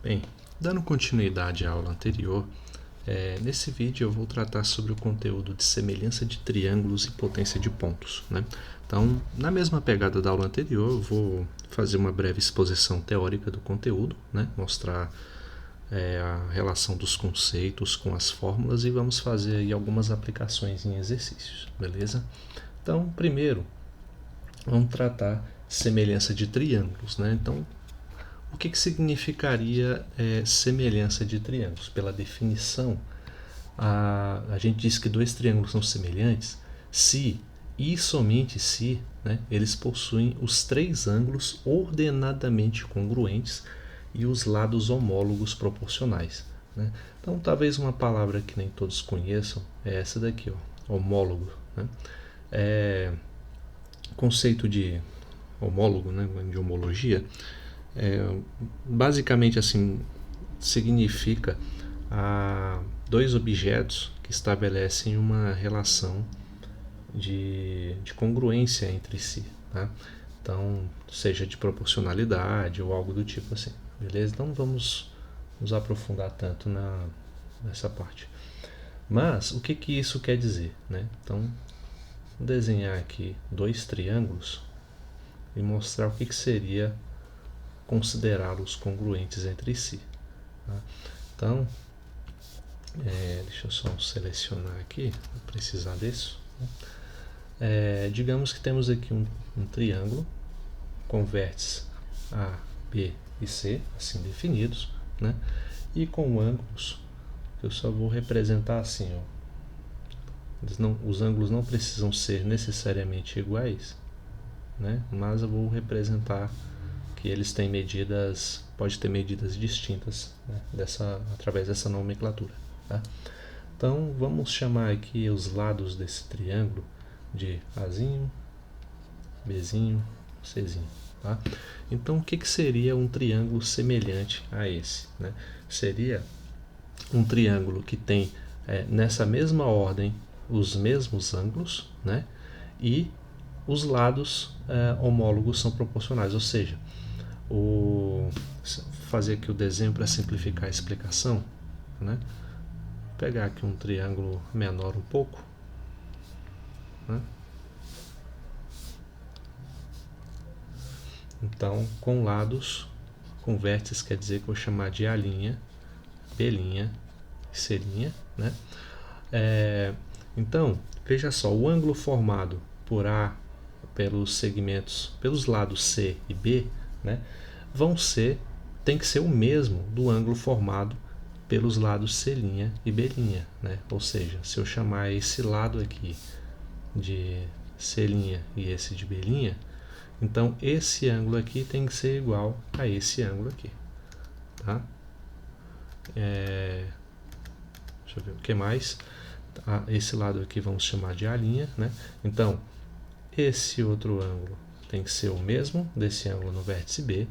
Bem, dando continuidade à aula anterior, nesse vídeo eu vou tratar sobre o conteúdo de semelhança de triângulos e potência de pontos, né? Então, na mesma pegada da aula anterior, eu vou fazer uma breve exposição teórica do conteúdo, né? Mostrar a relação dos conceitos com as fórmulas e vamos fazer aí algumas aplicações em exercícios, beleza? Então, primeiro, vamos tratar semelhança de triângulos, né? Então, o que significaria semelhança de triângulos? Pela definição, a gente diz que dois triângulos são semelhantes se e somente se, né, eles possuem os três ângulos ordenadamente congruentes e os lados homólogos proporcionais, né? Então, talvez uma palavra que nem todos conheçam é essa daqui, ó, homólogo, né? Conceito de homólogo, né, de homologia, basicamente assim significa dois objetos que estabelecem uma relação de congruência entre si, tá? Então, seja de proporcionalidade ou algo do tipo assim, beleza? Então, não vamos nos aprofundar tanto nessa parte. Mas, o que isso quer dizer, né? Então, vou desenhar aqui dois triângulos e mostrar o que seria considerá-los congruentes entre si, tá? Então, deixa eu só selecionar aqui, vou precisar disso. Digamos que temos aqui um triângulo com vértices A, B e C, assim definidos, né? E com ângulos que eu só vou representar assim, ó. Os ângulos não precisam ser necessariamente iguais, né? Mas eu vou representar que eles têm medidas, pode ter medidas distintas, né, através dessa nomenclatura, tá? Então, vamos chamar aqui os lados desse triângulo de Azinho, Bzinho, Czinho, tá? Então, o que seria um triângulo semelhante a esse, né? Seria um triângulo que tem, nessa mesma ordem, os mesmos ângulos, né? E os lados homólogos são proporcionais, ou seja, fazer aqui o desenho para simplificar a explicação, né? Vou pegar aqui um triângulo menor um pouco, né? Então, com lados, com vértices, quer dizer que eu vou chamar de A', B', C', né? Então, veja só, o ângulo formado por A, pelos segmentos, pelos lados C e B, né, tem que ser o mesmo do ângulo formado pelos lados C' e B', né? Ou seja, se eu chamar esse lado aqui de C' e esse de B', então esse ângulo aqui tem que ser igual a esse ângulo aqui, tá? Deixa eu ver o que mais. Esse lado aqui vamos chamar de A', né? Então, esse outro ângulo tem que ser o mesmo desse ângulo no vértice B,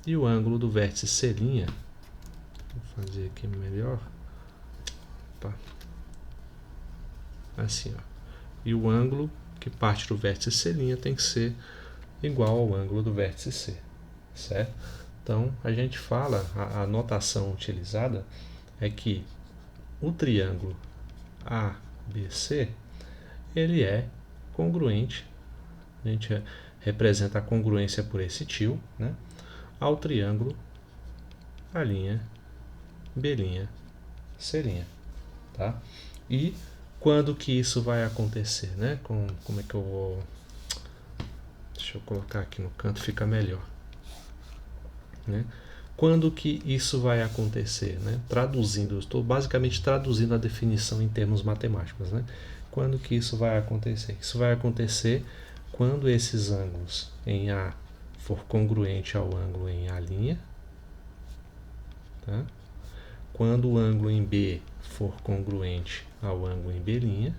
e o ângulo do vértice C', vou fazer aqui melhor, assim, ó. E o ângulo que parte do vértice C' tem que ser igual ao ângulo do vértice C, certo? Então, a gente fala, a notação utilizada é que o triângulo ABC, ele é congruente, a gente representa a congruência por esse tio, né, ao triângulo A', B', C', tá? E quando que isso vai acontecer, né? Como é que eu vou... Deixa eu colocar aqui no canto, fica melhor, né? Quando que isso vai acontecer, né? Traduzindo, eu estou basicamente traduzindo a definição em termos matemáticos, né? Quando que isso vai acontecer? Isso vai acontecer quando esses ângulos em A for congruente ao ângulo em A', tá? Quando o ângulo em B for congruente ao ângulo em B',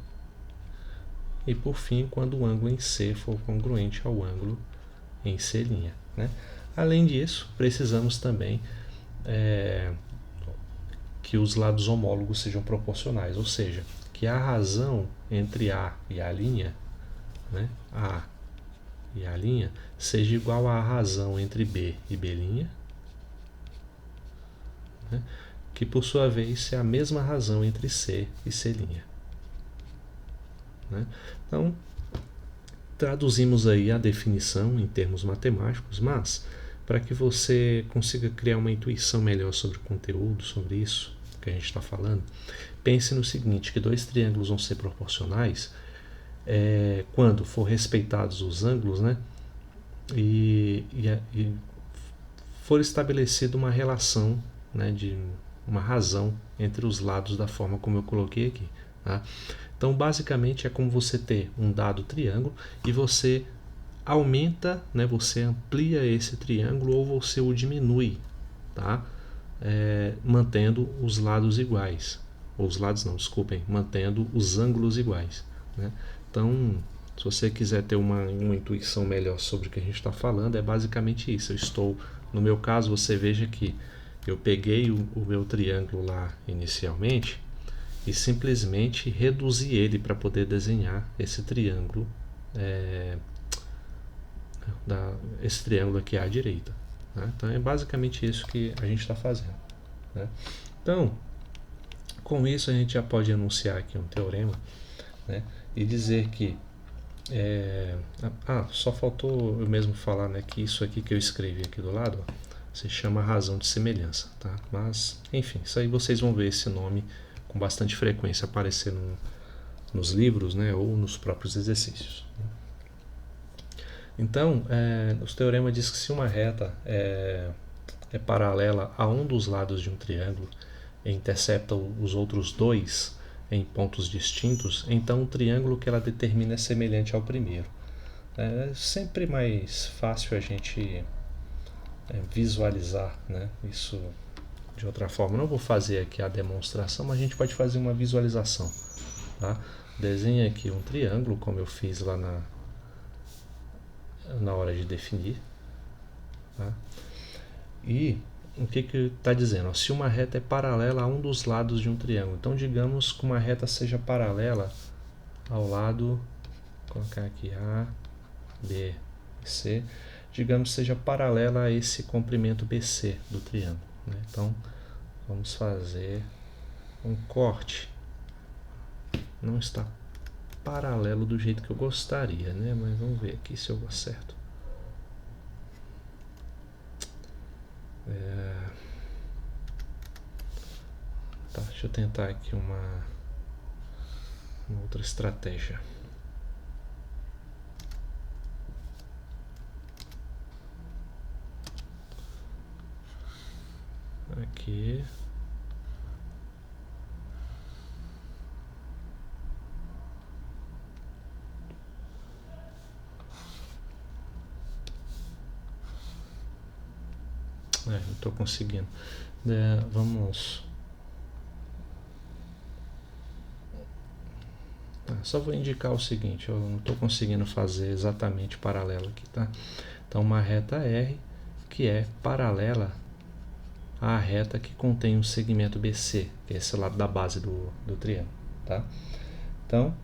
e por fim, quando o ângulo em C for congruente ao ângulo em C', né? Além disso, precisamos também que os lados homólogos sejam proporcionais, ou seja, que a razão entre A e A', né, A e A' seja igual à razão entre B e B', né? Que por sua vez é a mesma razão entre C e C'. Né? Então, traduzimos aí a definição em termos matemáticos, mas para que você consiga criar uma intuição melhor sobre o conteúdo, sobre isso que a gente está falando, pense no seguinte, que dois triângulos vão ser proporcionais quando for respeitados os ângulos, né? E for estabelecida uma relação, né, de uma razão entre os lados da forma como eu coloquei aqui. Tá? Então, basicamente, é como você ter um dado triângulo e você aumenta, né, você amplia esse triângulo ou você o diminui, tá? Mantendo os lados iguais. Ou os lados não, desculpem, mantendo os ângulos iguais. Né? Então, se você quiser ter uma intuição melhor sobre o que a gente está falando, é basicamente isso. No meu caso, você veja que eu peguei o meu triângulo lá inicialmente e simplesmente reduzi ele para poder desenhar esse triângulo, esse triângulo aqui à direita. Né? Então é basicamente isso que a gente está fazendo. Né? Então, com isso a gente já pode enunciar aqui um teorema, né? E dizer que só faltou eu mesmo falar, né, que isso aqui que eu escrevi aqui do lado, ó, se chama razão de semelhança, tá? Mas, enfim, isso aí vocês vão ver esse nome com bastante frequência aparecer nos livros, né, ou nos próprios exercícios. Então, o teorema diz que se uma reta é paralela a um dos lados de um triângulo e intercepta os outros dois em pontos distintos, então o triângulo que ela determina é semelhante ao primeiro. É sempre mais fácil a gente visualizar, né, isso de outra forma. Não vou fazer aqui a demonstração, mas a gente pode fazer uma visualização. Tá? Desenhe aqui um triângulo, como eu fiz lá na hora de definir. Tá? E o que está dizendo? Se uma reta é paralela a um dos lados de um triângulo, então digamos que uma reta seja paralela ao lado, vou colocar aqui A, B, C, digamos que seja paralela a esse comprimento BC do triângulo. Né? Então, vamos fazer um corte. Não está paralelo do jeito que eu gostaria, né? Mas vamos ver aqui se eu acerto. Tá, deixa eu tentar aqui uma outra estratégia. Aqui. Não estou conseguindo. Vamos. Só vou indicar o seguinte, eu não estou conseguindo fazer exatamente paralelo aqui, tá? Então uma reta R que é paralela à reta que contém o segmento BC, que é esse lado da base do triângulo, tá? Então,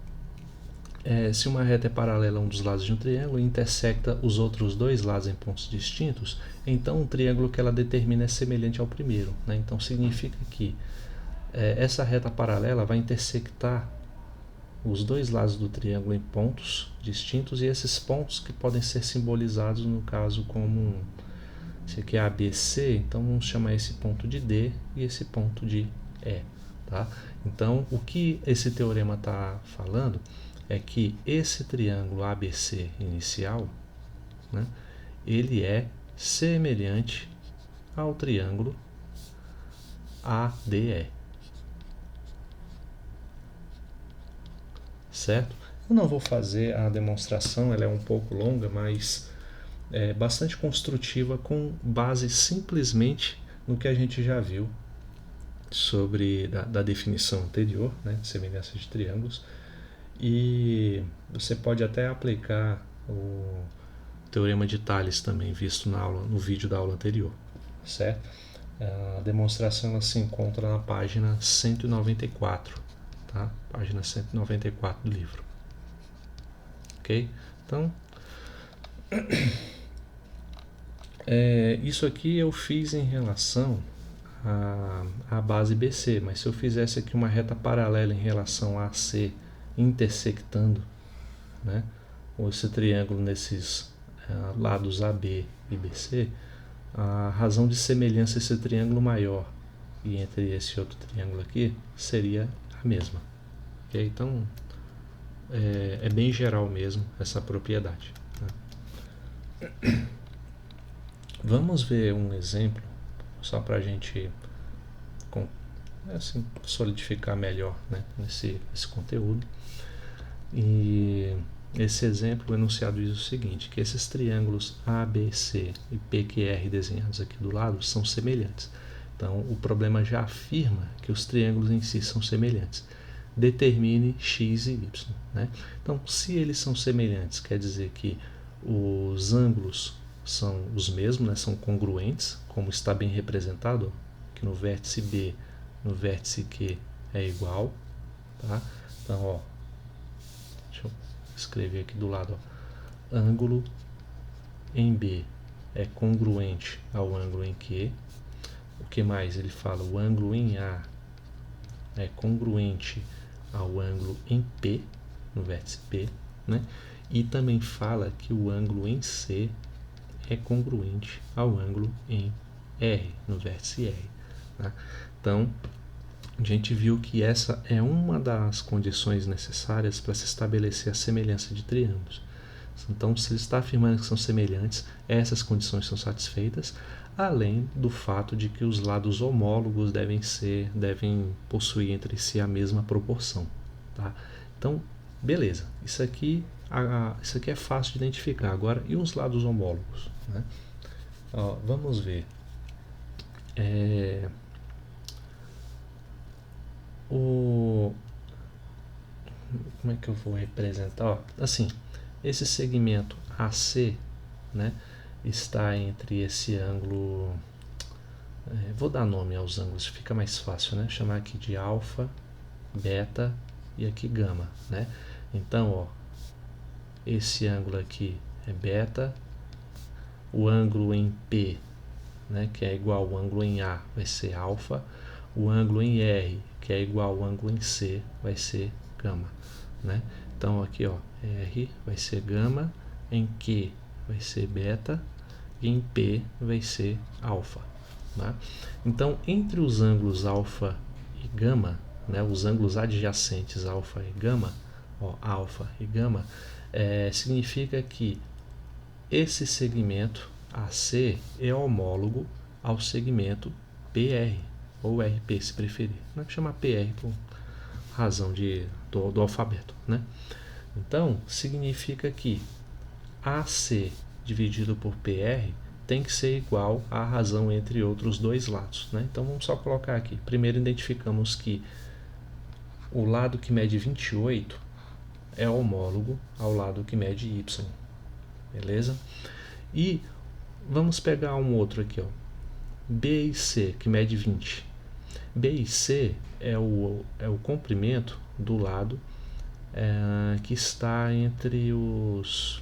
se uma reta é paralela a um dos lados de um triângulo e intersecta os outros dois lados em pontos distintos, então o triângulo que ela determina é semelhante ao primeiro, né? Então significa que essa reta paralela vai intersectar os dois lados do triângulo em pontos distintos, e esses pontos que podem ser simbolizados no caso como esse aqui é ABC, então vamos chamar esse ponto de D e esse ponto de E, tá? Então o que esse teorema está falando é que esse triângulo ABC inicial, né, ele é semelhante ao triângulo ADE. Certo? Eu não vou fazer a demonstração, ela é um pouco longa, mas é bastante construtiva, com base simplesmente no que a gente já viu sobre da definição anterior, né, de semelhança de triângulos, e você pode até aplicar o teorema de Tales também, visto no vídeo da aula anterior, certo? A demonstração ela se encontra na página 194, tá? Página 194 do livro. Ok? Então, isso aqui eu fiz em relação a base BC, mas se eu fizesse aqui uma reta paralela em relação a AC, intersectando, né, esse triângulo nesses lados AB e BC, a razão de semelhança esse triângulo maior e entre esse outro triângulo aqui seria a mesma. Okay? Então, é bem geral mesmo essa propriedade. Né? Vamos ver um exemplo, só para a gente assim, solidificar melhor, né, esse conteúdo. E esse exemplo, o enunciado diz o seguinte, que esses triângulos ABC e PQR desenhados aqui do lado são semelhantes. Então, o problema já afirma que os triângulos em si são semelhantes. Determine x e y. Né? Então, se eles são semelhantes, quer dizer que os ângulos são os mesmos, né? São congruentes, como está bem representado, que no vértice B, no vértice Q é igual. Tá? Então, ó, deixa eu escrever aqui do lado. Ó, ângulo em B é congruente ao ângulo em Q. O que mais ele fala? O ângulo em A é congruente ao ângulo em P, no vértice P, né? E também fala que o ângulo em C é congruente ao ângulo em R, no vértice R. Tá? Então, a gente viu que essa é uma das condições necessárias para se estabelecer a semelhança de triângulos. Então, se ele está afirmando que são semelhantes, essas condições são satisfeitas, além do fato de que os lados homólogos devem possuir entre si a mesma proporção. Tá? Então, beleza, isso aqui é fácil de identificar. Agora, e os lados homólogos? Né? Ó, vamos ver. Como é que eu vou representar? Ó, assim, esse segmento AC, né, está entre esse ângulo. Vou dar nome aos ângulos, fica mais fácil, né? Chamar aqui de alfa, beta e aqui gama, né? Então, ó, esse ângulo aqui é beta, o ângulo em P, né, que é igual ao ângulo em A, vai ser alfa, o ângulo em R, que é igual ao ângulo em C, vai ser gama, né? Então aqui, ó, R vai ser gama, em Q vai ser beta e em P vai ser alfa. Tá? Então, entre os ângulos alfa e gama, né, os ângulos adjacentes alfa e gama, ó, alfa e gama, significa que esse segmento AC é homólogo ao segmento PR, ou RP se preferir. Não é que chama PR por razão do alfabeto. Né? Então, significa que AC dividido por PR tem que ser igual à razão entre outros dois lados. Né? Então, vamos só colocar aqui. Primeiro, identificamos que o lado que mede 28 é homólogo ao lado que mede Y. Beleza? E vamos pegar um outro aqui, ó. B e C, que mede 20. B e C é o comprimento do lado que está entre os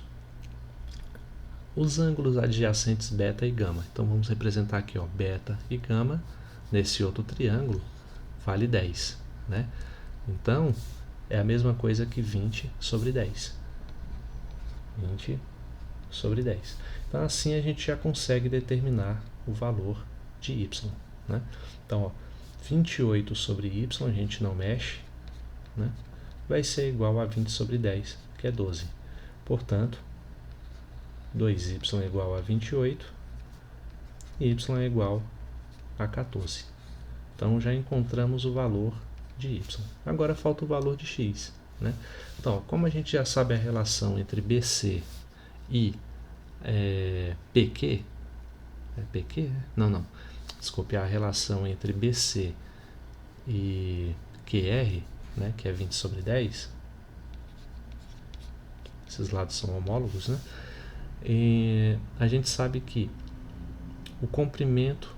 ângulos adjacentes beta e gama. Então vamos representar aqui, ó, beta e gama nesse outro triângulo vale 10, né? Então é a mesma coisa que 20 sobre 10. 20 sobre 10. Então assim a gente já consegue determinar o valor de y, né? Então, ó, 28 sobre y a gente não mexe, né? Vai ser igual a 20 sobre 10, que é 12. Portanto, 2y é igual a 28 e y é igual a 14. Então já encontramos o valor de y. Agora falta o valor de x, né? Então, como a gente já sabe a relação entre BC e PQ, PQ? Não. Desculpe, a relação entre BC e QR, né, que é 20 sobre 10. Esses lados são homólogos, né? E a gente sabe que o comprimento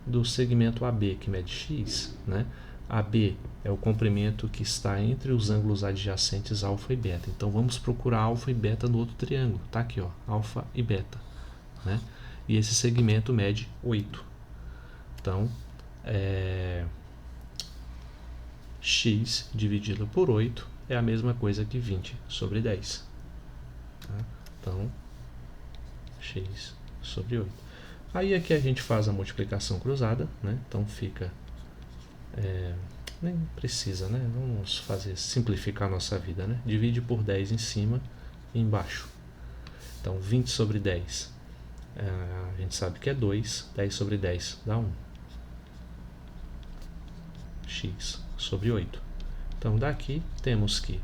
do segmento AB, que mede x, né? AB é o comprimento que está entre os ângulos adjacentes alfa e beta. Então vamos procurar alfa e beta no outro triângulo. Tá aqui, ó, alfa e beta, né? E esse segmento mede 8. Então, x dividido por 8 é a mesma coisa que 20 sobre 10. Tá? Então, x sobre 8. Aí aqui a gente faz a multiplicação cruzada, né? Então fica... nem precisa, né? Vamos simplificar a nossa vida, né? Divide por 10 em cima e embaixo. Então, 20 sobre 10, a gente sabe que é 2. 10 sobre 10 dá 1. X sobre 8. Então, daqui temos que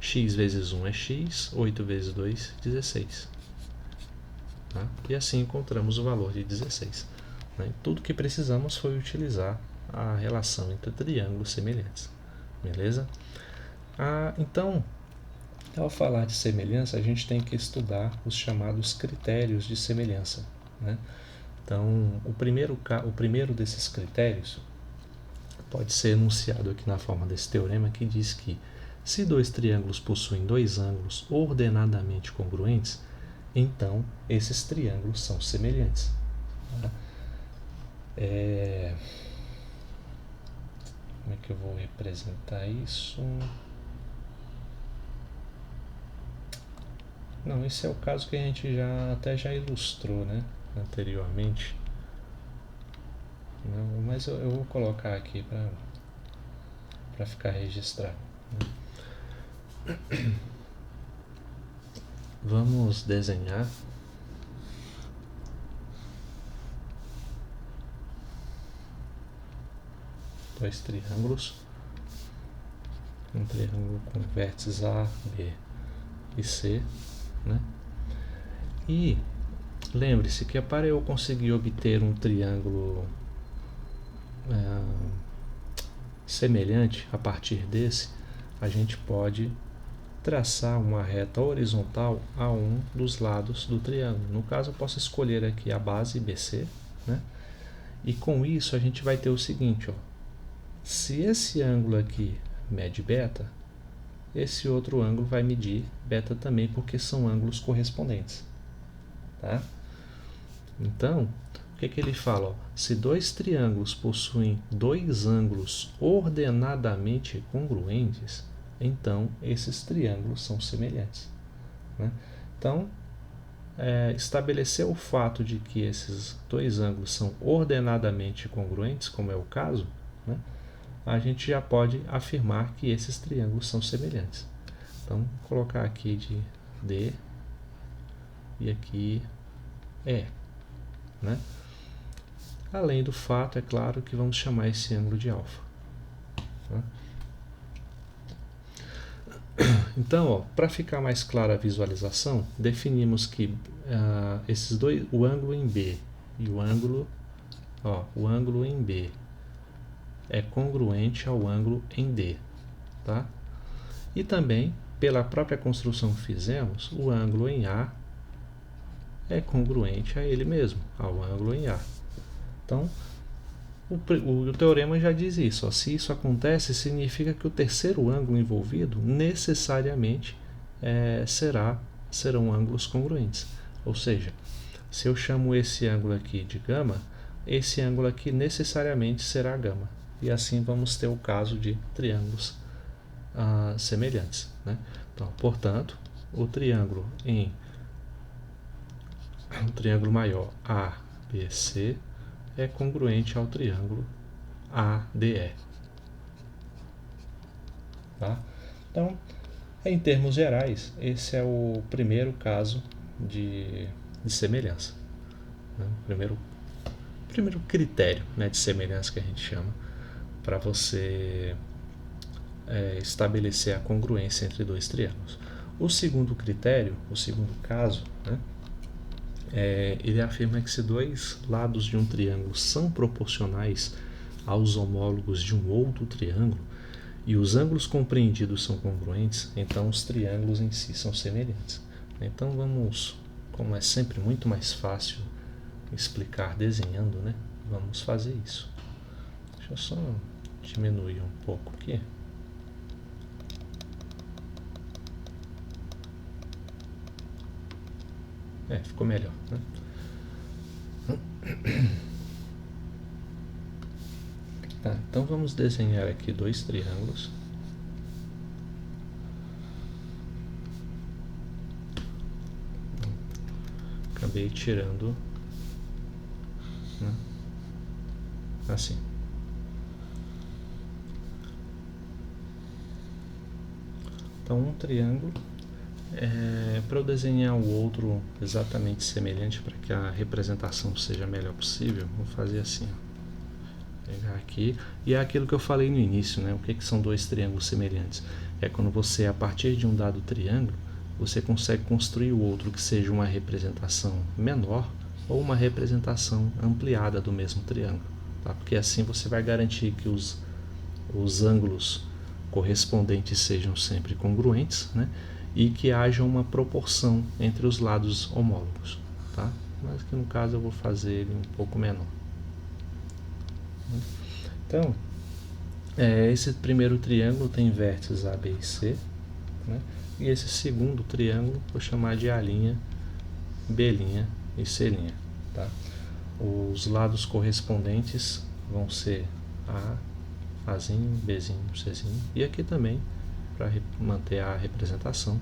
x vezes 1 é x, 8 vezes 2, 16. Tá? E assim encontramos o valor de 16. Né? Tudo que precisamos foi utilizar a relação entre triângulos semelhantes. Beleza? Então, ao falar de semelhança, a gente tem que estudar os chamados critérios de semelhança. Né? Então, o primeiro desses critérios pode ser enunciado aqui na forma desse teorema, que diz que se dois triângulos possuem dois ângulos ordenadamente congruentes, então esses triângulos são semelhantes. Tá? Como é que eu vou representar isso? Não, esse é o caso que a gente já ilustrou, né, anteriormente. Não, mas eu vou colocar aqui para ficar registrado. Né? Vamos desenhar dois triângulos. Um triângulo com vértices A, B e C. Né? E lembre-se que para eu conseguir obter um triângulo semelhante a partir desse, a gente pode traçar uma reta horizontal a um dos lados do triângulo. No caso, eu posso escolher aqui a base BC, né? E com isso a gente vai ter o seguinte, ó. Se esse ângulo aqui mede beta, esse outro ângulo vai medir beta também, porque são ângulos correspondentes. Tá? Então, o que ele fala? Ó, se dois triângulos possuem dois ângulos ordenadamente congruentes, então esses triângulos são semelhantes. Né? Então, estabelecer o fato de que esses dois ângulos são ordenadamente congruentes, como é o caso, né? A gente já pode afirmar que esses triângulos são semelhantes. Então, vou colocar aqui de D e aqui E. Né? Além do fato, é claro, que vamos chamar esse ângulo de alfa. Né? Então, para ficar mais clara a visualização, definimos que esses dois, o ângulo em B e o ângulo em B é congruente ao ângulo em D, tá? E também, pela própria construção que fizemos, o ângulo em A é congruente a ele mesmo, ao ângulo em A. Então, o teorema já diz isso. Ó, se isso acontece, significa que o terceiro ângulo envolvido necessariamente serão ângulos congruentes. Ou seja, se eu chamo esse ângulo aqui de gama, esse ângulo aqui necessariamente será gama. E assim vamos ter o caso de triângulos semelhantes. Né? Então, portanto, o triângulo maior ABC é congruente ao triângulo ADE. Tá? Então, em termos gerais, esse é o primeiro caso de semelhança. Né? O primeiro critério, né, de semelhança que a gente chama, para você estabelecer a congruência entre dois triângulos. O segundo critério, o segundo caso, né, ele afirma que se dois lados de um triângulo são proporcionais aos homólogos de um outro triângulo e os ângulos compreendidos são congruentes, então os triângulos em si são semelhantes. Então vamos, como é sempre muito mais fácil explicar desenhando, né, vamos fazer isso. Deixa eu só diminuir um pouco aqui. Ficou melhor, né? Tá, então vamos desenhar aqui dois triângulos. Acabei tirando, né? Assim. Então um triângulo, para eu desenhar o outro exatamente semelhante, para que a representação seja a melhor possível, vou fazer assim, ó. Pegar aqui, e é aquilo que eu falei no início, né? O que são dois triângulos semelhantes? É quando você, a partir de um dado triângulo, você consegue construir o outro que seja uma representação menor ou uma representação ampliada do mesmo triângulo, tá? Porque assim você vai garantir que os ângulos correspondentes sejam sempre congruentes, né? E que haja uma proporção entre os lados homólogos, tá? Mas que no caso eu vou fazer ele um pouco menor. Então, esse primeiro triângulo tem vértices A, B e C, né? E esse segundo triângulo vou chamar de A', B' e C', tá? Os lados correspondentes vão ser A, Azinho, Bzinho, Czinho, e aqui também, para manter a representação,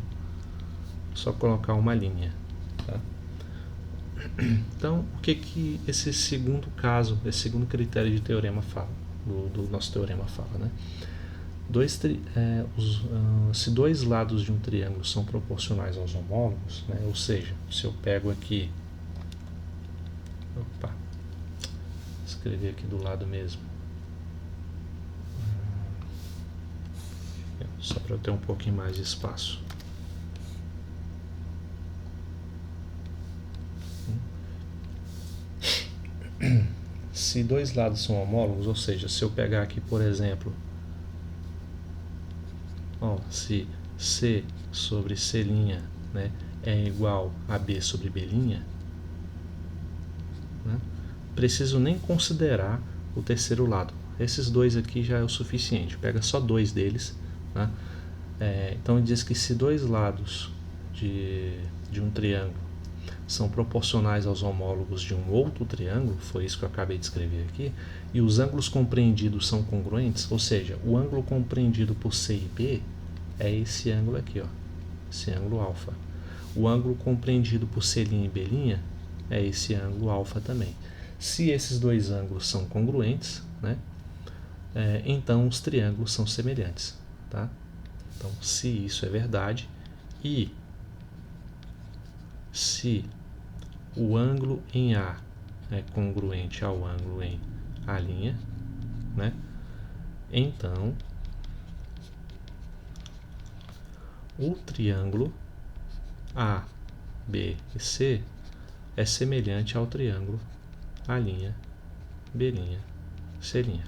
só colocar uma linha, tá? Então, o que esse segundo caso, esse segundo critério de teorema fala, do nosso teorema fala, né? Se dois lados de um triângulo são proporcionais aos homólogos, né? Ou seja, se eu pego aqui, escrever aqui do lado mesmo, só para eu ter um pouquinho mais de espaço. Se dois lados são homólogos, ou seja, se eu pegar aqui, por exemplo, se C sobre C', né, é igual a B sobre B', né, preciso nem considerar o terceiro lado. Esses dois aqui já é o suficiente. Pega só dois deles, né? Então ele diz que se dois lados de um triângulo são proporcionais aos homólogos de um outro triângulo, foi isso que eu acabei de escrever aqui, e os ângulos compreendidos são congruentes, ou seja, o ângulo compreendido por C e B é esse ângulo aqui, ó, esse ângulo alfa. O ângulo compreendido por C' e B' é esse ângulo alfa também. Se esses dois ângulos são congruentes, né, então os triângulos são semelhantes, tá? Então, se isso é verdade e se o ângulo em A é congruente ao ângulo em A', né, então o triângulo A, B e C é semelhante ao triângulo A', B', C'.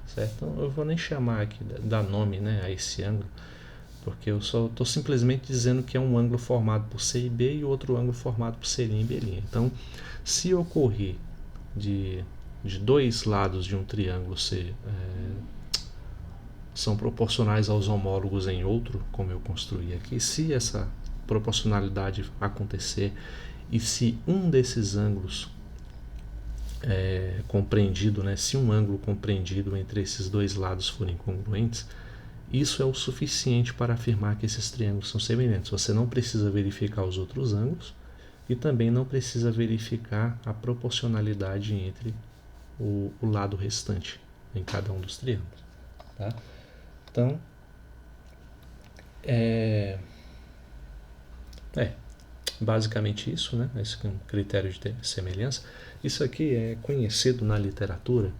Certo? Então, eu vou nem chamar aqui, dar nome, né, a esse ângulo, porque eu só estou simplesmente dizendo que é um ângulo formado por C e B e outro ângulo formado por C' e B'. Então, se ocorrer de dois lados de um triângulo são proporcionais aos homólogos em outro, como eu construí aqui, se essa proporcionalidade acontecer e se um desses ângulos compreendido, né, se um ângulo compreendido entre esses dois lados forem congruentes, isso é o suficiente para afirmar que esses triângulos são semelhantes. Você não precisa verificar os outros ângulos e também não precisa verificar a proporcionalidade entre o lado restante em cada um dos triângulos, tá? Então, basicamente isso, né? Esse é um critério de semelhança. Isso aqui é conhecido na literatura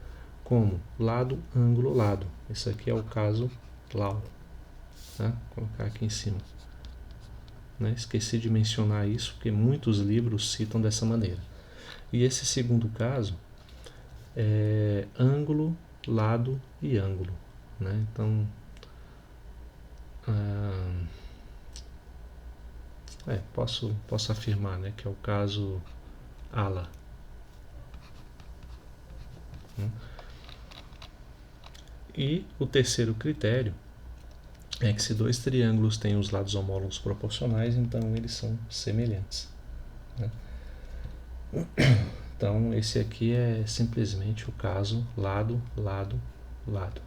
como lado, ângulo, lado. Isso aqui é o caso Lau, tá? Vou colocar aqui em cima, né? Esqueci de mencionar isso porque muitos livros citam dessa maneira. E esse segundo caso é ângulo, lado e ângulo, né? Então, posso afirmar, né, que é o caso ALA. E o terceiro critério é que se dois triângulos têm os lados homólogos proporcionais, então eles são semelhantes, né? Então, esse aqui é simplesmente o caso lado, lado, lado.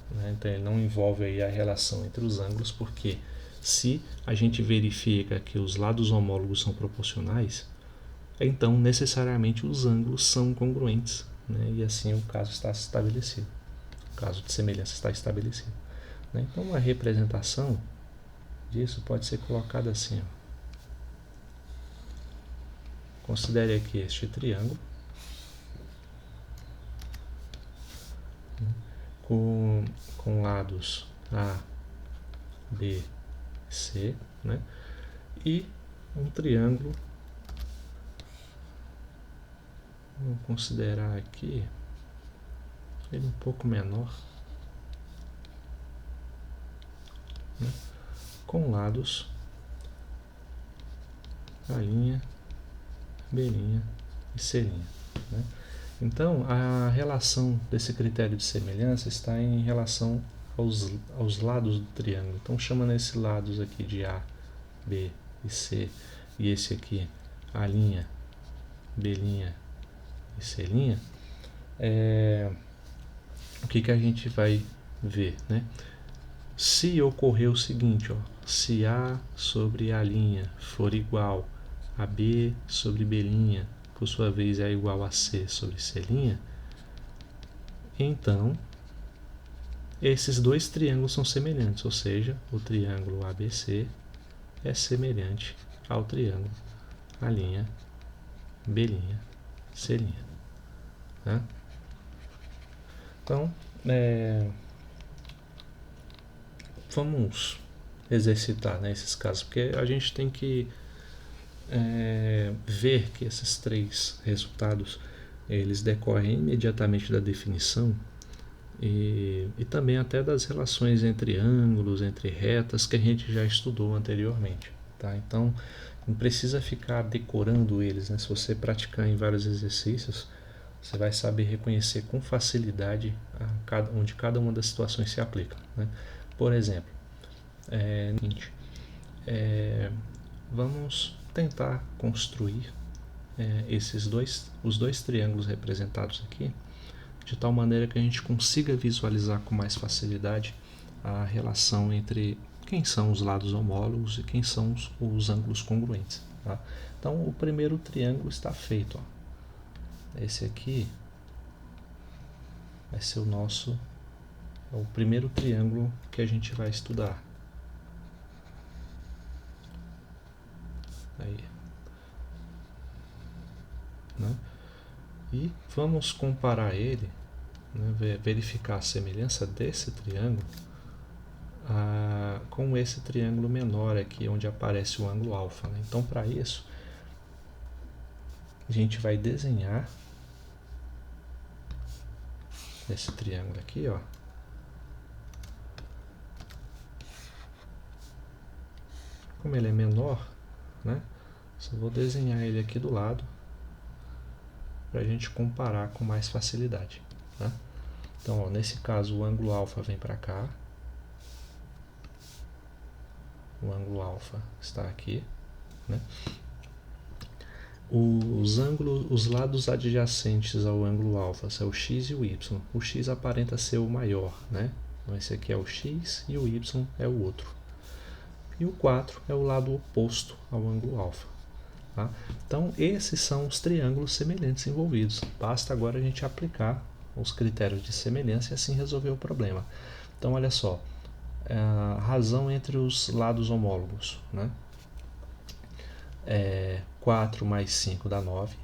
Né? Então, ele não envolve aí a relação entre os ângulos, porque se a gente verifica que os lados homólogos são proporcionais, então necessariamente os ângulos são congruentes, né? E assim o caso está estabelecido, o caso de semelhança está estabelecido. Né? Então, uma representação disso pode ser colocada assim, ó. Considere aqui este triângulo com lados A, B, C, né? E um triângulo, vamos considerar aqui ele um pouco menor, né? Com lados A', B' e C', né? Então, a relação desse critério de semelhança está em relação aos lados do triângulo. Então, chamando esses lados aqui de A, B e C, e esse aqui A', B' e C', o que a gente vai ver, né? Se ocorrer o seguinte, ó, se A sobre A' for igual a B sobre B', por sua vez é igual a C sobre C', então esses dois triângulos são semelhantes, ou seja, o triângulo ABC é semelhante ao triângulo A', B', C'. Né? Então, vamos exercitar, né, esses casos, porque a gente tem que ver que esses três resultados eles decorrem imediatamente da definição e também até das relações entre ângulos, entre retas que a gente já estudou anteriormente. Tá? Então, não precisa ficar decorando eles, né? Se você praticar em vários exercícios, você vai saber reconhecer com facilidade onde cada uma das situações se aplica. Né? Por exemplo, vamos tentar construir os dois triângulos representados aqui, de tal maneira que a gente consiga visualizar com mais facilidade a relação entre quem são os lados homólogos e quem são os ângulos congruentes. Tá? Então, o primeiro triângulo está feito. Ó. Esse aqui vai ser o primeiro triângulo que a gente vai estudar. Aí. Né? E vamos comparar ele, né, verificar a semelhança desse triângulo com esse triângulo menor aqui, onde aparece o ângulo alfa. Né? Então, para isso, a gente vai desenhar esse triângulo aqui, ó. Como ele é menor, né? Só vou desenhar ele aqui do lado para a gente comparar com mais facilidade. Tá? Então, ó, nesse caso, o ângulo alfa vem para cá. O ângulo alfa está aqui. Né? Os lados adjacentes ao ângulo alfa são o x e o y. O x aparenta ser o maior, né? Então, esse aqui é o x e o y é o outro. E o 4 é o lado oposto ao ângulo alfa. Tá? Então, esses são os triângulos semelhantes envolvidos. Basta agora a gente aplicar os critérios de semelhança e assim resolver o problema. Então, olha só, a razão entre os lados homólogos, né? 4 mais 5 dá 9,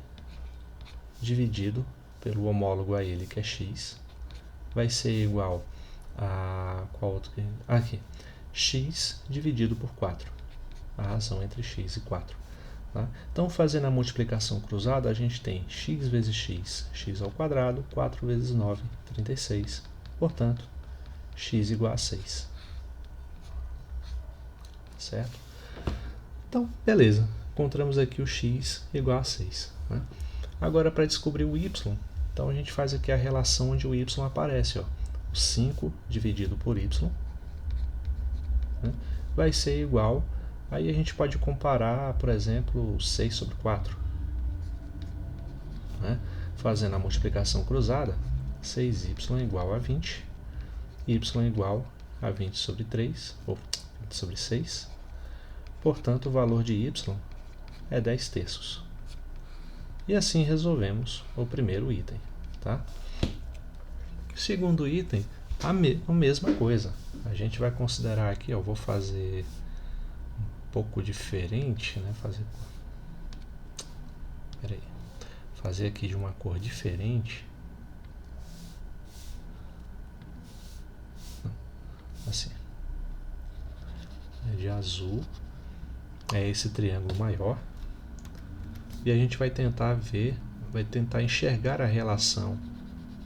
dividido pelo homólogo a ele, que é x, vai ser igual a... qual outro? Aqui, x dividido por 4, a razão entre x e 4. Tá? Então, fazendo a multiplicação cruzada, a gente tem x vezes x, x ao quadrado, 4 vezes 9, 36. Portanto, x igual a 6. Certo? Então, beleza. Encontramos aqui o x igual a 6. Né? Agora, para descobrir o y, então a gente faz aqui a relação onde o y aparece. Ó. O 5 dividido por y, né, vai ser igual... Aí a gente pode comparar, por exemplo, 6 sobre 4. Né? fazendo a multiplicação cruzada, 6y igual a 20, y igual a 20 sobre 3, ou 20 sobre 6. Portanto, o valor de y é 10 terços. E assim resolvemos o primeiro item. Tá? Segundo item, a mesma coisa. A gente vai considerar aqui, eu vou fazer um pouco diferente, né? Fazer aqui de uma cor diferente. Assim. É de azul. É esse triângulo maior. E a gente vai tentar enxergar a relação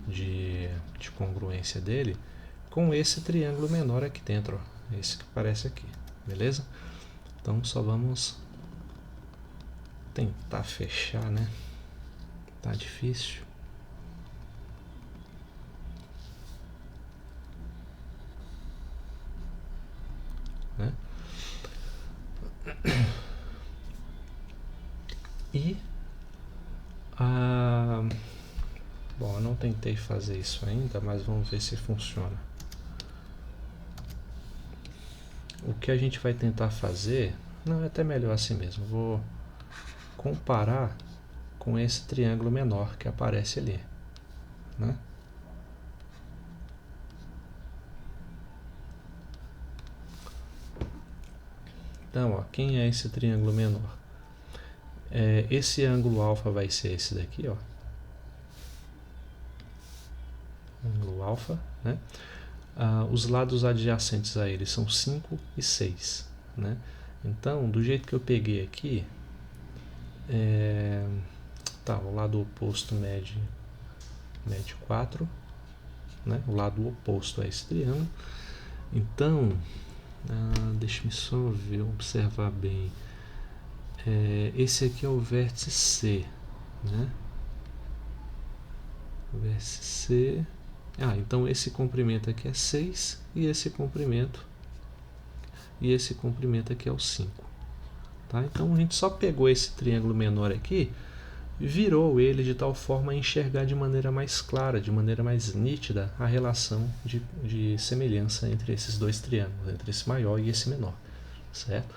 de congruência dele com esse triângulo menor aqui dentro, ó, esse que aparece aqui, beleza? Então só vamos tentar fechar, né? Tá difícil. Né? E bom, eu não tentei fazer isso ainda, mas vamos ver se funciona. O que a gente vai tentar fazer, não, é até melhor assim mesmo, vou comparar com esse triângulo menor que aparece ali, né? Então, ó, quem é esse triângulo menor? Esse ângulo alfa vai ser esse daqui, ó. Ângulo alfa, né? Os lados adjacentes a ele são 5 e 6, né? Então, do jeito que eu peguei aqui, o lado oposto mede 4, né? O lado oposto a esse triângulo. Então, deixa-me só observar bem. Esse aqui é o vértice C, né? O vértice C. Então esse comprimento aqui é 6 e esse comprimento aqui é o 5. Tá? Então a gente só pegou esse triângulo menor aqui e virou ele de tal forma a enxergar de maneira mais clara, de maneira mais nítida a relação de semelhança entre esses dois triângulos, entre esse maior e esse menor, certo?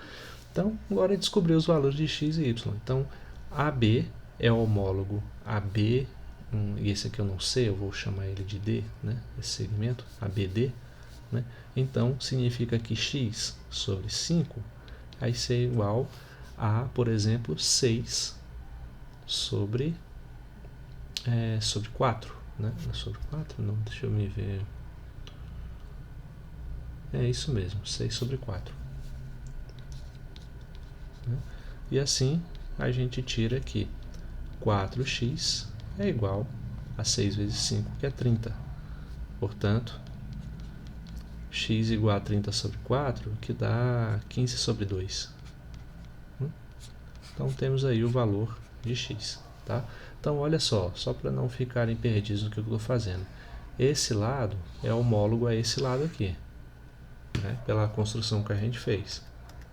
Então agora descobrir os valores de x e y. Então AB é homólogo a B, e esse aqui eu não sei, eu vou chamar ele de D, né? Esse segmento, ABD, né? Então significa que x sobre 5 vai ser igual a, por exemplo, 6 sobre 4, né? Sobre 4? Não, deixa eu me ver. É isso mesmo, 6 sobre 4. Né? E assim a gente tira aqui 4x é igual a 6 vezes 5, que é 30. Portanto, x igual a 30 sobre 4, que dá 15 sobre 2. Então temos aí o valor de x. Tá? Então olha só para não ficarem perdidos no que eu estou fazendo. Esse lado é homólogo a esse lado aqui, né? Pela construção que a gente fez.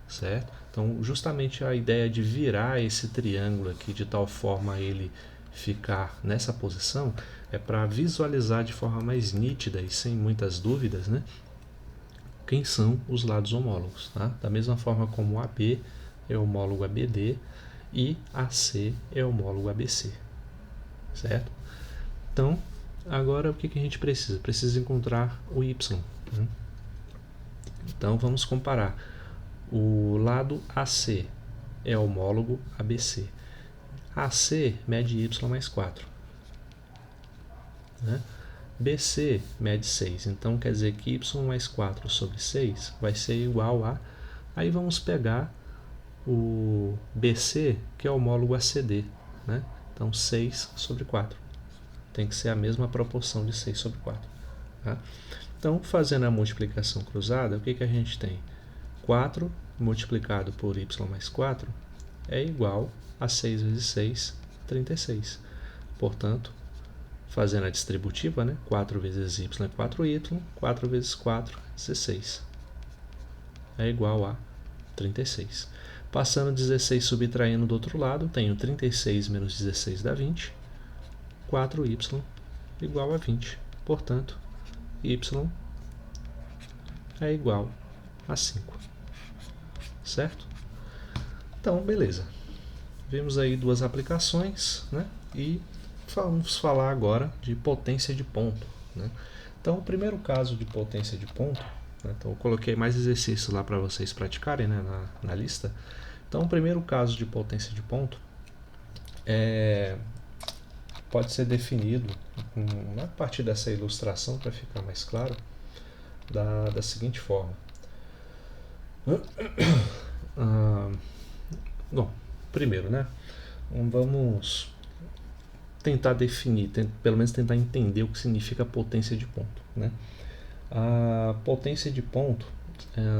Certo? Então justamente a ideia de virar esse triângulo aqui de tal forma ele ficar nessa posição é para visualizar de forma mais nítida e sem muitas dúvidas, né, quem são os lados homólogos. Tá? Da mesma forma como AB é homólogo a BD e AC é homólogo a BC. Certo? Então, agora o que a gente precisa? Precisa encontrar o Y. Né? Então vamos comparar. O lado AC é homólogo a BC. AC mede y mais 4. Né? BC mede 6. Então quer dizer que y mais 4 sobre 6 vai ser igual a... Aí vamos pegar o BC, que é homólogo a CD. Né? Então 6 sobre 4. Tem que ser a mesma proporção de 6 sobre 4. Tá? Então, fazendo a multiplicação cruzada, o que a gente tem? 4 multiplicado por y mais 4 é igual a 6 vezes 6, 36. Portanto, fazendo a distributiva, né? 4 vezes y é 4y, 4 vezes 4 é 16. É igual a 36. Passando 16 subtraindo do outro lado, tenho 36 menos 16 dá 20. 4y igual a 20. Portanto, y é igual a 5. Certo? Então, beleza. Vimos aí duas aplicações, né? E vamos falar agora de potência de ponto, né? Então, o primeiro caso de potência de ponto, né? Então eu coloquei mais exercícios lá para vocês praticarem, né? na lista. Então, o primeiro caso de potência de ponto pode ser definido a partir dessa ilustração, para ficar mais claro, da seguinte forma. Bom, primeiro, né? Vamos tentar definir, pelo menos tentar entender o que significa potência de ponto, né? A potência de ponto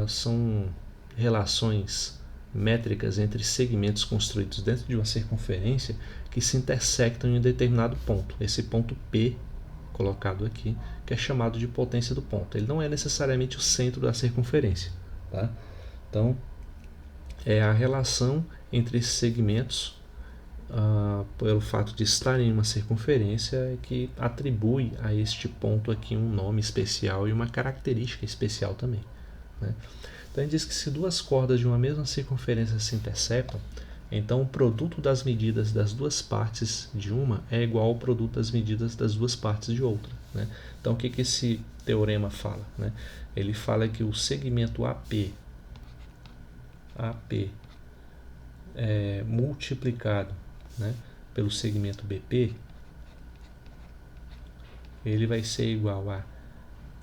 são relações métricas entre segmentos construídos dentro de uma circunferência que se intersectam em um determinado ponto. Esse ponto P, colocado aqui, que é chamado de potência do ponto. Ele não é necessariamente o centro da circunferência, tá? Então, é a relação entre esses segmentos pelo fato de estarem em uma circunferência que atribui a este ponto aqui um nome especial e uma característica especial também, né? Então, ele diz que se duas cordas de uma mesma circunferência se interceptam, então o produto das medidas das duas partes de uma é igual ao produto das medidas das duas partes de outra, né? Então, o que esse teorema fala, né? Ele fala que o segmento AP multiplicado, né, pelo segmento BP, ele vai ser igual a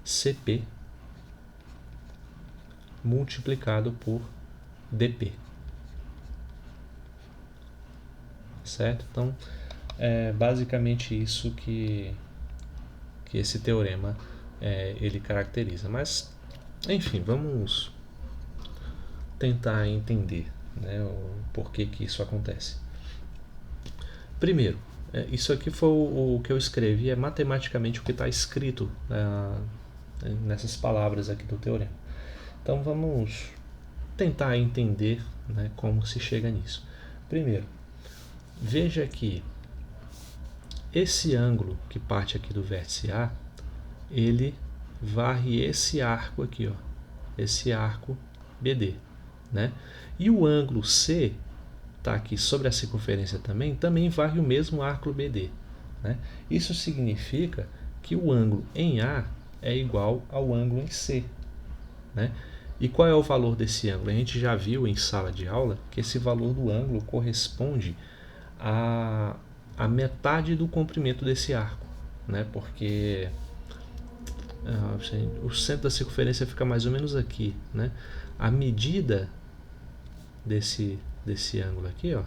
CP multiplicado por DP, certo? Então, é basicamente isso que esse teorema ele caracteriza. Mas, enfim, vamos tentar entender, né, o porquê que isso acontece. Primeiro, isso aqui foi o que eu escrevi, é matematicamente o que está escrito nessas palavras aqui do teorema. Então vamos tentar entender, né, como se chega nisso. Primeiro, veja que esse ângulo que parte aqui do vértice A, ele varre esse arco aqui, ó, esse arco BD, né? E o ângulo C está aqui sobre a circunferência também varre o mesmo arco BD, né? Isso significa que o ângulo em A é igual ao ângulo em C, né? E qual é o valor desse ângulo? A gente já viu em sala de aula que esse valor do ângulo corresponde a metade do comprimento desse arco, né? Porque o centro da circunferência fica mais ou menos aqui, né? A medida desse ângulo aqui, ó,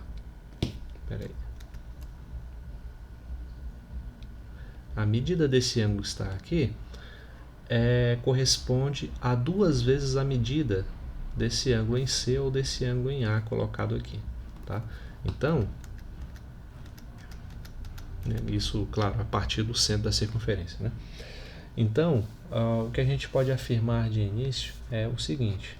a medida desse ângulo que está aqui corresponde a 2 vezes a medida desse ângulo em C ou desse ângulo em A colocado aqui, tá? Então, isso, claro, a partir do centro da circunferência, né? Então, o que a gente pode afirmar de início é o seguinte,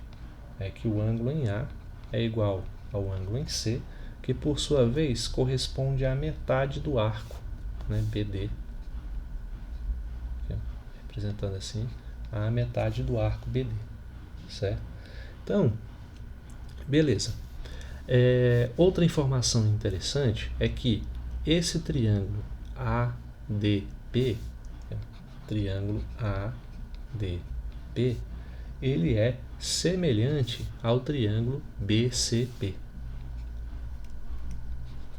é que o ângulo em A é igual ao ângulo em C, que por sua vez corresponde à metade do arco, né, BD, representando assim a metade do arco BD, certo? Então, beleza. Outra informação interessante é que esse triângulo ADP, ele é semelhante ao triângulo BCP.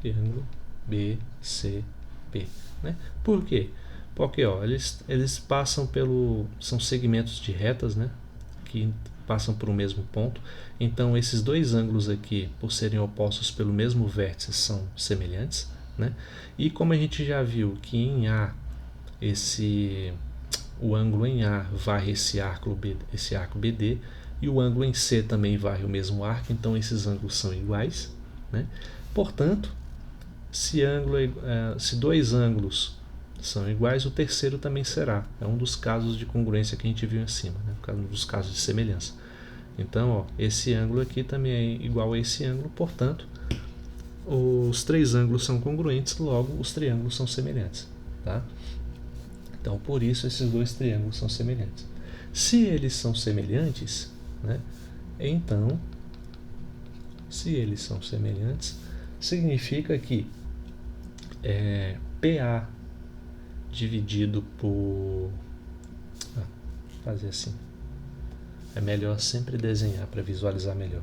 Triângulo BCP, né? Por quê? Porque eles passam são segmentos de retas, né, que passam por um mesmo ponto. Então esses dois ângulos aqui, por serem opostos pelo mesmo vértice, são semelhantes, né? E como a gente já viu que em A o ângulo em A varre esse arco BD, e o ângulo em C também varre o mesmo arco, então esses ângulos são iguais, né? Portanto, se dois ângulos são iguais, o terceiro também será. É um dos casos de congruência que a gente viu acima, né? Um dos casos de semelhança. Então, ó, esse ângulo aqui também é igual a esse ângulo, portanto, os três ângulos são congruentes, logo os triângulos são semelhantes. tá? Então, por isso esses dois triângulos são semelhantes. Se eles são semelhantes, né, então, se eles são semelhantes, significa que PA dividido por... fazer assim. É melhor sempre desenhar para visualizar melhor.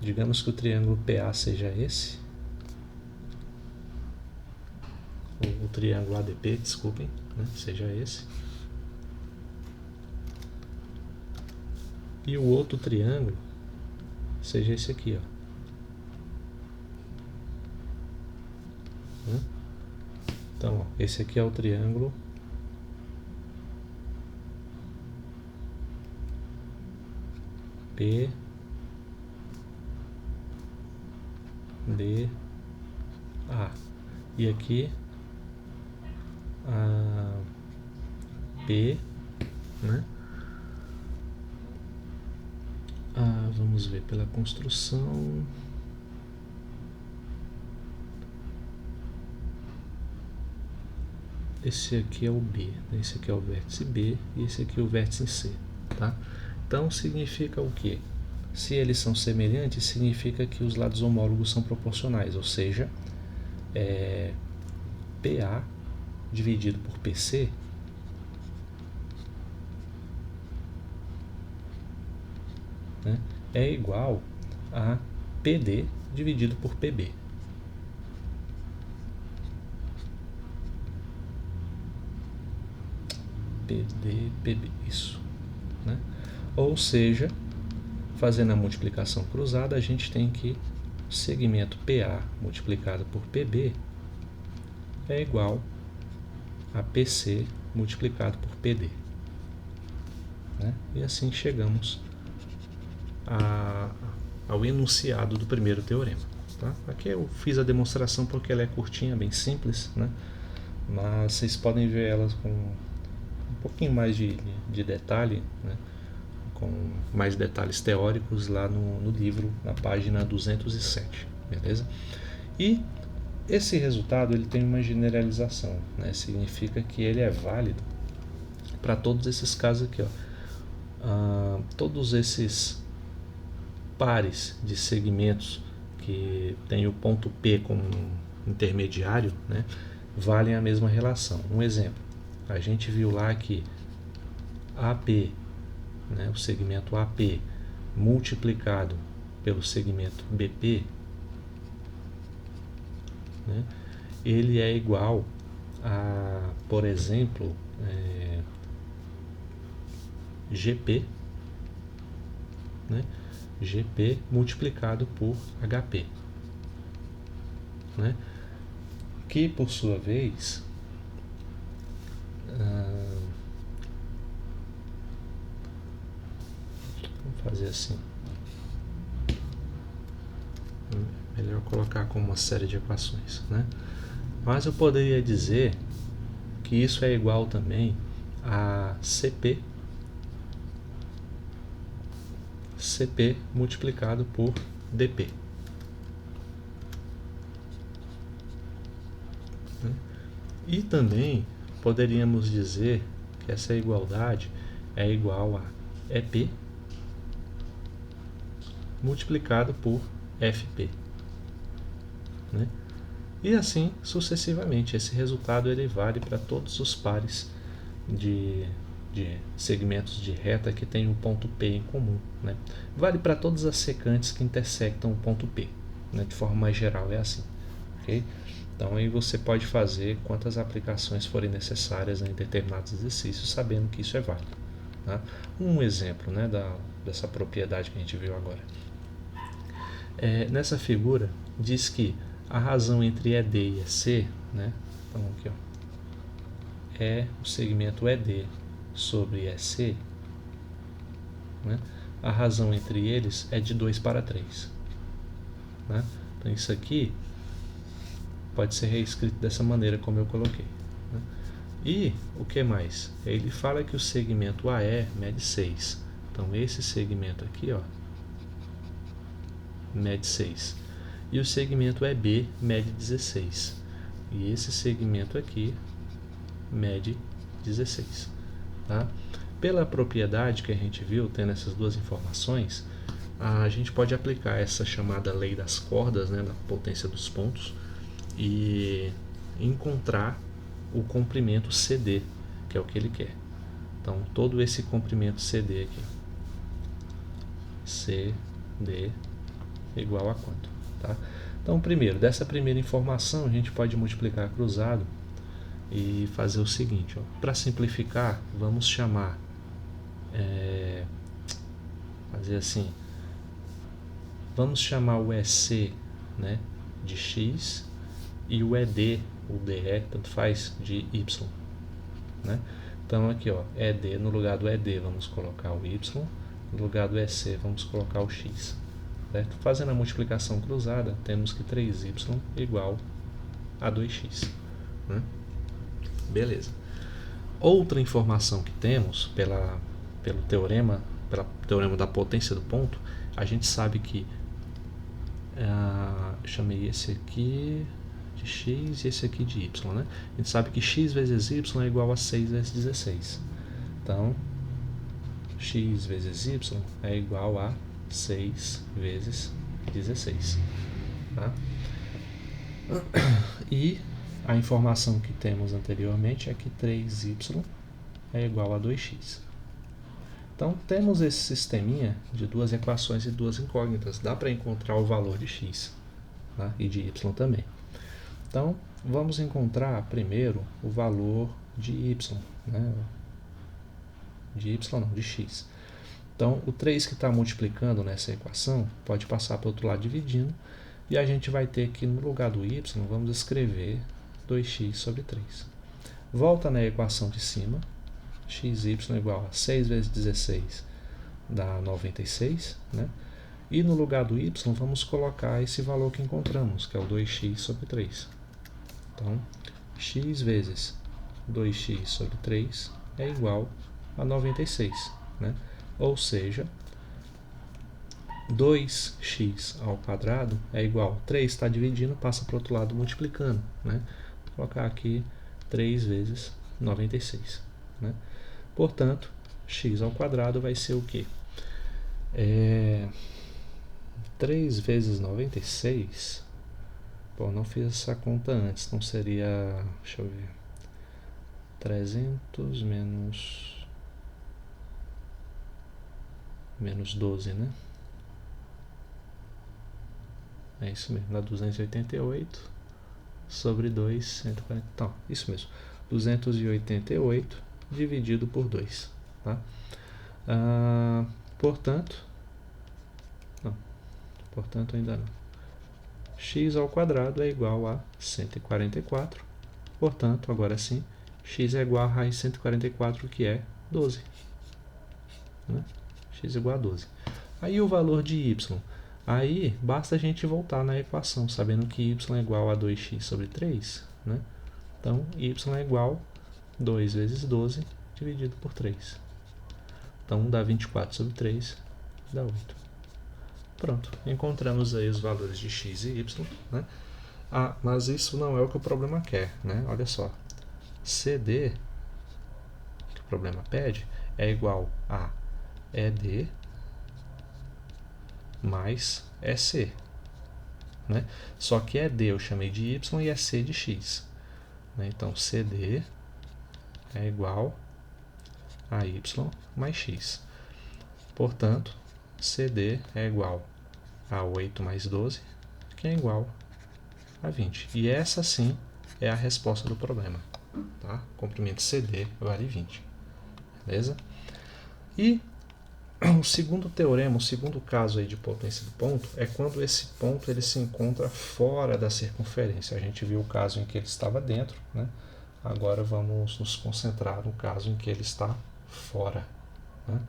Digamos que o triângulo PA seja esse. O triângulo ADP, desculpem, né, seja esse. E o outro triângulo seja esse aqui, ó. Então, ó, esse aqui é o triângulo P, D, A. E aqui a P, né? Vamos ver pela construção. Esse aqui é o B, né? Esse aqui é o vértice B e esse aqui é o vértice C, tá? Então significa o quê? Se eles são semelhantes, significa que os lados homólogos são proporcionais, ou seja, PA dividido por PC né, é igual a PD dividido por PB. PD, PB, isso. Né? Ou seja, fazendo a multiplicação cruzada, a gente tem que o segmento PA multiplicado por PB é igual a PC multiplicado por PD. Né? E assim chegamos ao enunciado do primeiro teorema. Tá? Aqui eu fiz a demonstração porque ela é curtinha, bem simples, né? Mas vocês podem ver ela com um pouquinho mais de detalhe, né? Com mais detalhes teóricos lá no livro, na página 207, beleza? E esse resultado ele tem uma generalização, né? Significa que ele é válido para todos esses casos aqui, ó. Todos esses pares de segmentos que tem o ponto P como intermediário, né, valem a mesma relação. Um exemplo, a gente viu lá que AP, né, o segmento AP multiplicado pelo segmento BP, né, ele é igual a, por exemplo, GP, né, GP multiplicado por HP, né, que por sua vez vamos fazer assim, melhor colocar como uma série de equações, né? Mas eu poderia dizer que isso é igual também a CP multiplicado por DP. E também poderíamos dizer que essa igualdade é igual a EP multiplicado por FP. Né? E assim sucessivamente. Esse resultado ele vale para todos os pares de segmentos de reta que tem um ponto P em comum. Né? Vale para todas as secantes que intersectam o ponto P. Né? De forma mais geral é assim. Okay? Então aí você pode fazer quantas aplicações forem necessárias em determinados exercícios, sabendo que isso é válido. Tá? Um exemplo, né, dessa propriedade que a gente viu agora. Nessa figura diz que a razão entre ED e EC, né, então aqui, ó, é o segmento ED sobre EC, né, a razão entre eles é de 2 para 3. Né? Então isso aqui pode ser reescrito dessa maneira como eu coloquei. Né? E o que mais? Ele fala que o segmento AE mede 6. Então esse segmento aqui, ó, mede 6. E o segmento EB mede 16. E esse segmento aqui mede 16. Tá? Pela propriedade que a gente viu, tendo essas duas informações, a gente pode aplicar essa chamada lei das cordas, né, da potência dos pontos, e encontrar o comprimento CD, que é o que ele quer. Então, todo esse comprimento CD aqui, CD igual a quanto? Tá? Então, primeiro, dessa primeira informação, a gente pode multiplicar cruzado e fazer o seguinte. Para simplificar, vamos chamar, fazer assim, vamos chamar o EC, né, de X e o ED, o DE, tanto faz, de Y. Né? Então aqui, ó, ED, no lugar do ED vamos colocar o Y, no lugar do EC vamos colocar o X. Certo? Fazendo a multiplicação cruzada, temos que 3y igual a 2x. Né? Beleza. Outra informação que temos pelo teorema da potência do ponto, a gente sabe que chamei esse aqui de x e esse aqui de y, né? A gente sabe que x vezes y é igual a 6 vezes 16. Então, x vezes y é igual a 6 vezes 16. Tá? E a informação que temos anteriormente é que 3y é igual a 2x. Então, temos esse sisteminha de duas equações e duas incógnitas. Dá para encontrar o valor de x, tá? E de y também. Então, vamos encontrar primeiro o valor de y, né? De y não, de x. Então, o 3 que está multiplicando nessa equação pode passar para o outro lado dividindo, e a gente vai ter que, no lugar do y, vamos escrever 2x sobre 3. Volta na equação de cima, xy igual a 6 vezes 16 dá 96, né? E no lugar do y, vamos colocar esse valor que encontramos, que é o 2x sobre 3. Então, x vezes 2x sobre 3 é igual a 96, né? Ou seja, 2x ao quadrado é igual, 3 está dividindo, passa para o outro lado multiplicando, né? Vou colocar aqui 3 vezes 96, né? Portanto, x ao quadrado vai ser o quê? 3 vezes 96, bom, não fiz essa conta antes, então seria, deixa eu ver, 300 menos 12, né? É isso mesmo, dá 288 sobre 2, 140, então, isso mesmo, 288 dividido por 2, tá? Portanto ainda não. X ao quadrado é igual a 144, portanto, agora sim, x é igual a raiz de 144, que é 12, né? X igual a 12. Aí o valor de y, aí basta a gente voltar na equação, sabendo que y é igual a 2x sobre 3, né? Então, y é igual a 2 vezes 12 dividido por 3. Então, dá 24 sobre 3, dá 8. Pronto, encontramos aí os valores de x e y, né? Mas isso não é o que o problema quer, né? Olha só, CD, que o problema pede, é igual a ED mais EC, né? Só que ED eu chamei de y e EC de x, né? Então, CD é igual a y mais x. Portanto, CD é igual a 8 mais 12, que é igual a 20. E essa sim é a resposta do problema, tá? Comprimento CD vale 20. Beleza? E o segundo teorema, o segundo caso aí de potência do ponto, é quando esse ponto ele se encontra fora da circunferência. A gente viu o caso em que ele estava dentro, né? Agora vamos nos concentrar no caso em que ele está fora, né?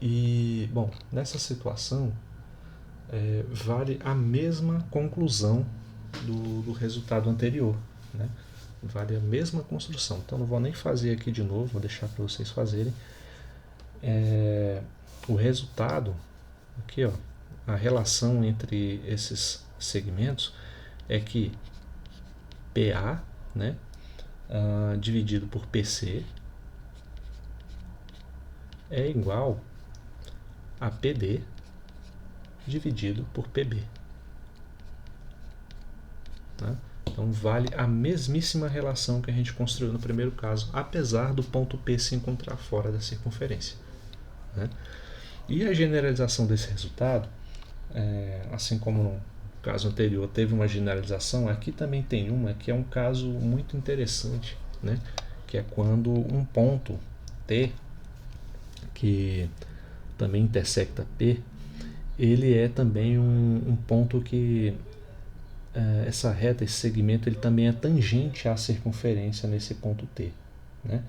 E, bom, nessa situação, vale a mesma conclusão do resultado anterior, né? Vale a mesma construção. Então, não vou nem fazer aqui de novo, vou deixar para vocês fazerem. O resultado, aqui, ó, a relação entre esses segmentos é que PA, né, dividido por PC é igual a PD dividido por PB. Tá? Então vale a mesmíssima relação que a gente construiu no primeiro caso, apesar do ponto P se encontrar fora da circunferência. Né? E a generalização desse resultado, assim como no caso anterior teve uma generalização, aqui também tem uma que é um caso muito interessante, né? Que é quando um ponto T, que também intersecta P, ele é também um ponto que essa reta, esse segmento, ele também é tangente à circunferência nesse ponto T. Né?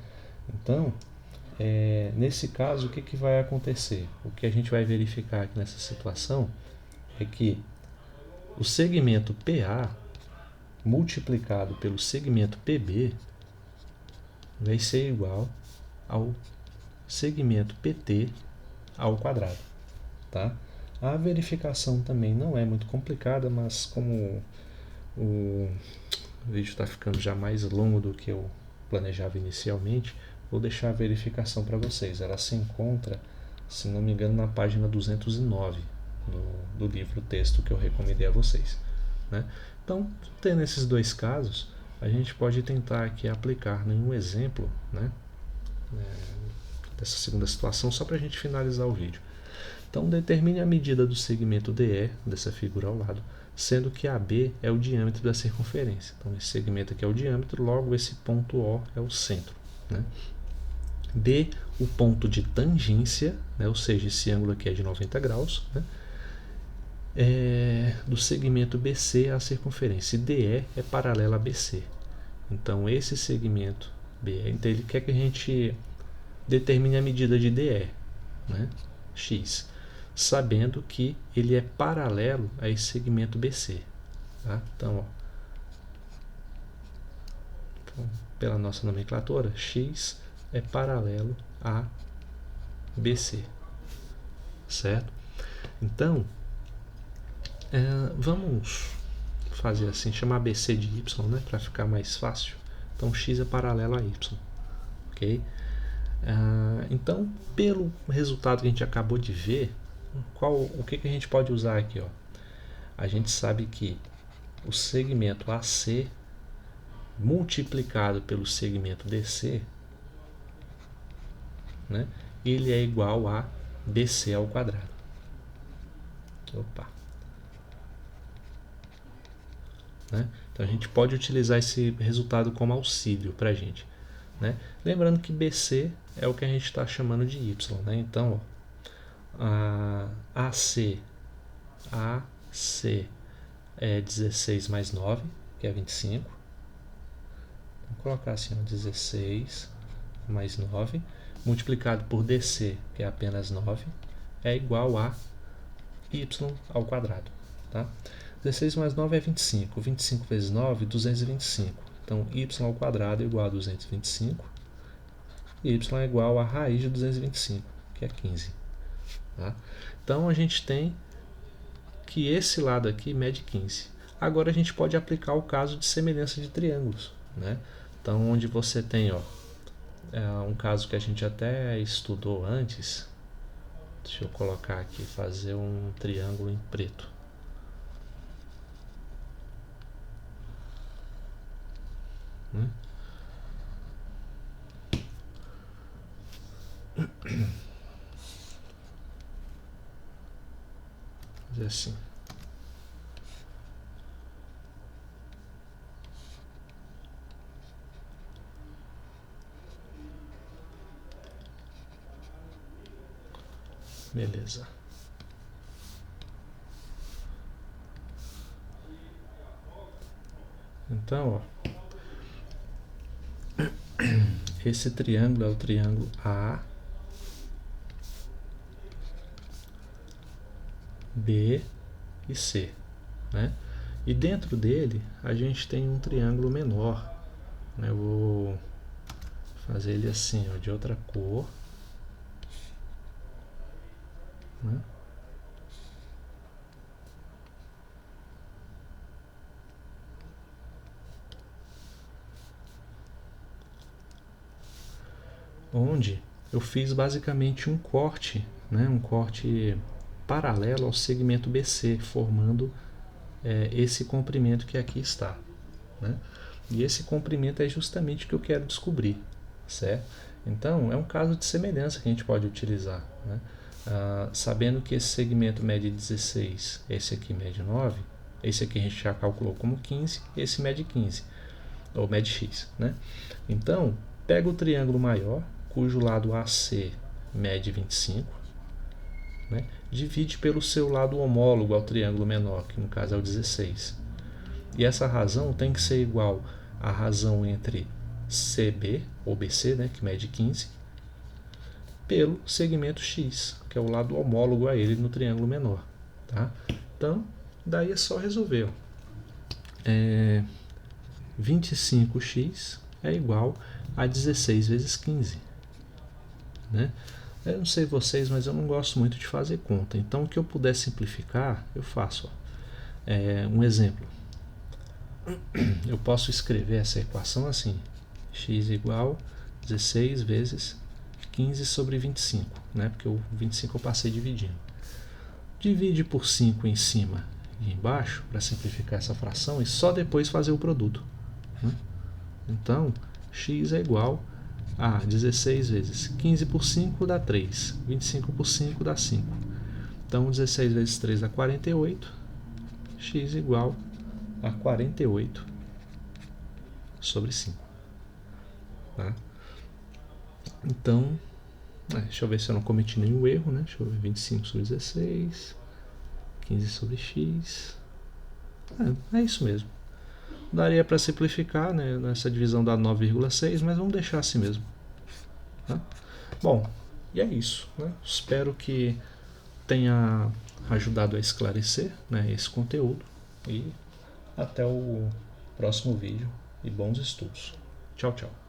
Então, nesse caso, o que vai acontecer? O que a gente vai verificar aqui nessa situação é que o segmento PA multiplicado pelo segmento PB vai ser igual ao segmento PT ao quadrado. Tá? A verificação também não é muito complicada, mas como o vídeo está ficando já mais longo do que eu planejava inicialmente, vou deixar a verificação para vocês. Ela se encontra, se não me engano, na página 209 do livro texto que eu recomendei a vocês. Né? Então, tendo esses dois casos, a gente pode tentar aqui aplicar em um exemplo, né, dessa segunda situação, só para a gente finalizar o vídeo. Então, determine a medida do segmento DE, dessa figura ao lado, sendo que AB é o diâmetro da circunferência. Então, esse segmento aqui é o diâmetro, logo esse ponto O é o centro. Né? D, o ponto de tangência, né? Ou seja, esse ângulo aqui é de 90 graus, né? Do segmento BC à circunferência. E DE é paralelo a BC. Então, esse segmento BE, então ele quer que a gente determine a medida de DE, né? X, sabendo que ele é paralelo a esse segmento BC. Tá? Então, pela nossa nomenclatura, X é paralelo a BC. Certo? Então, vamos fazer assim, chamar BC de Y, né, para ficar mais fácil. Então, X é paralelo a Y. Ok? Então, pelo resultado que a gente acabou de ver, o que a gente pode usar aqui? Ó? A gente sabe que o segmento AC multiplicado pelo segmento DC, né, ele é igual a BC ao quadrado. Opa. Né? Então a gente pode utilizar esse resultado como auxílio para a gente. Né? Lembrando que BC é o que a gente está chamando de Y. Né? Então, ó, AC é 16 mais 9, que é 25. Vou colocar assim, ó, 16 mais 9, multiplicado por DC, que é apenas 9, é igual a Y ao quadrado. Tá? 16 mais 9 é 25. 25 vezes 9, 225. Então, y ao quadrado é igual a 225. E y é igual a raiz de 225, que é 15. Tá? Então, a gente tem que esse lado aqui mede 15. Agora, a gente pode aplicar o caso de semelhança de triângulos. Né? Então, onde você tem um caso que a gente até estudou antes. Deixa eu colocar aqui, fazer um triângulo em preto. Fazer assim. Beleza. Então, ó, esse triângulo é o triângulo A, B e C, né? E dentro dele a gente tem um triângulo menor, né? Eu vou fazer ele assim, ó, de outra cor, né? onde eu fiz basicamente um corte, né, um corte paralelo ao segmento BC, formando esse comprimento que aqui está, né? E esse comprimento é justamente o que eu quero descobrir, certo? Então, é um caso de semelhança que a gente pode utilizar, né? Sabendo que esse segmento mede 16, esse aqui mede 9, esse aqui a gente já calculou como 15, esse mede 15, ou mede x, né? Então, pega o triângulo maior, cujo lado AC mede 25, né? Divide pelo seu lado homólogo ao triângulo menor, que no caso é o 16. E essa razão tem que ser igual à razão entre CB, ou BC, né, que mede 15, pelo segmento X, que é o lado homólogo a ele no triângulo menor. Tá? Então, daí é só resolver. 25x é igual a 16 vezes 15. Né? Eu não sei vocês, mas eu não gosto muito de fazer conta. Então, o que eu puder simplificar, eu faço. Um exemplo. Eu posso escrever essa equação assim: x igual 16 vezes 15 sobre 25, né? Porque o 25 eu passei dividindo. Divide por 5 em cima e embaixo, para simplificar essa fração, e só depois fazer o produto. Né? Então, x é igual a 16 vezes 15 por 5 dá 3, 25 por 5 dá 5. Então, 16 vezes 3 dá 48, x igual a 48 sobre 5. Tá? Então, deixa eu ver se eu não cometi nenhum erro, né? Deixa eu ver, 25 sobre 16, 15 sobre x. É isso mesmo. Daria para simplificar, né, nessa divisão dá 9,6, mas vamos deixar assim mesmo. Tá? Bom, e é isso. Né? Espero que tenha ajudado a esclarecer, né, esse conteúdo. E até o próximo vídeo. E bons estudos. Tchau, tchau.